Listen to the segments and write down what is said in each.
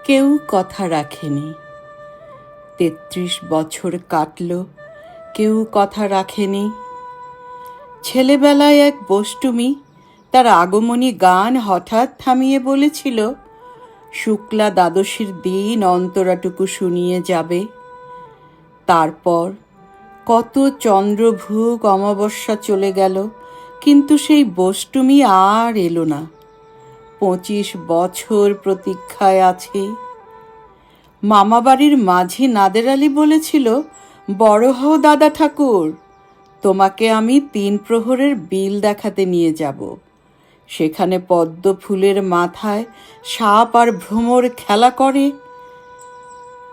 কেউ কথা রাখেনি। ৩৩ বছর কাটল, কেউ কথা রাখেনি। ছেলেবেলায় এক বষ্টমী তার আগমনী গান হঠাৎ থামিয়ে বলেছিল, শুক্লা দ্বাদশীর দিন অন্তরাটুকু শুনিয়ে যাবে। তারপর কত চন্দ্রভোগ অমাবস্যা চলে গেল, কিন্তু সেই বষ্টমী আর এলো না। ২৫ বছর প্রতীক্ষায় আছি। মামাবাড়ির মাঝি নাদের আলী বলেছিল, বড় হও দাদা ঠাকুর, তোমাকে আমি ৩ প্রহরের বিল দেখাতে নিয়ে যাব। সেখানে পদ্ম ফুলের মাথায় সাপ আর ভ্রমর খেলা করে।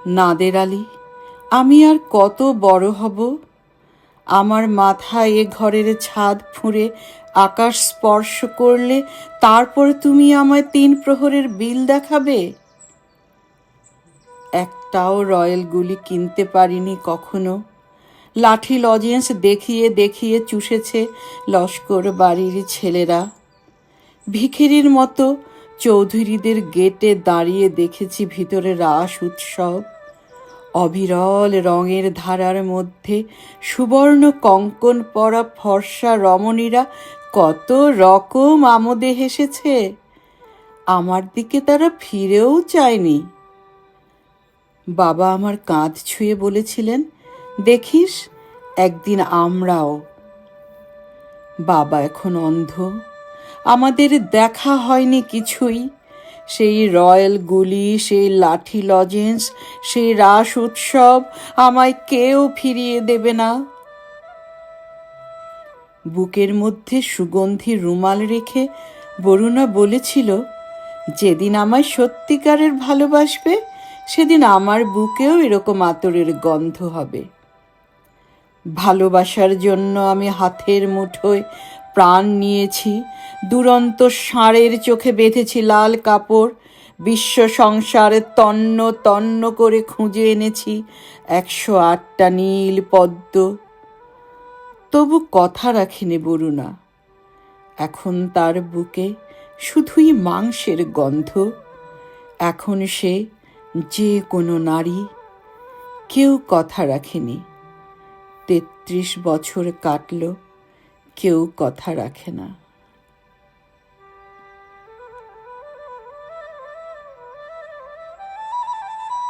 নাদের আলী, আমি আর কত বড় হব? আমার মাথায় এ ঘরের ছাদ ফুঁড়ে আকাশ স্পর্শ করলে তারপর তুমি আমায় ৩ প্রহরের বিল দেখাবে? একটাও রয়্যাল গুলি কিনতে পারিনি কখনো। লাঠি লজেন্স দেখিয়ে দেখিয়ে চুষেছে লস্কর বাড়ির ছেলেরা। ভিখিরির মতো চৌধুরীদের গেটে দাঁড়িয়ে দেখেছি ভিতরে রাস উৎসব। অবিরল রঙের ধারার মধ্যে সুবর্ণ কঙ্কন পরা ফর্সা রমণীরা কত রকম আমোদে হেসেছে। আমার দিকে তারা ফিরেও চায়নি। বাবা আমার কাঁধ ছুঁয়ে বলেছিলেন, দেখিস একদিন আমরাও। বাবা এখন অন্ধ, আমাদের দেখা হয়নি কিছুই। সেই রয়্যাল গুলি, সেই লাঠি লজেন্স, সেই রাস উৎসব আমায় কেউ ফিরিয়ে দেবে না। বুকের মধ্যে সুগন্ধি রুমাল রেখে বরুণা বলেছিল, যেদিন আমায় সত্যিকারের ভালোবাসবে সেদিন আমার বুকেও এরকম আতরের গন্ধ হবে। ভালোবাসার জন্য আমি হাতের মুঠোয় প্রাণ নিয়েছি, দুরন্ত ষাঁড়ের চোখে বেঁধেছি লাল কাপড়, বিশ্ব সংসারে তন্ন তন্ন করে খুঁজে এনেছি ১০৮টা নীল পদ্ম। তবু কথা রাখিনি বরুণা। এখন তার বুকে শুধুই মাংসের গন্ধ। এখন সে যে কোনো নারী। কেউ কথা রাখেনি। ৩৩ বছর কাটল, কেউ কথা রাখে না।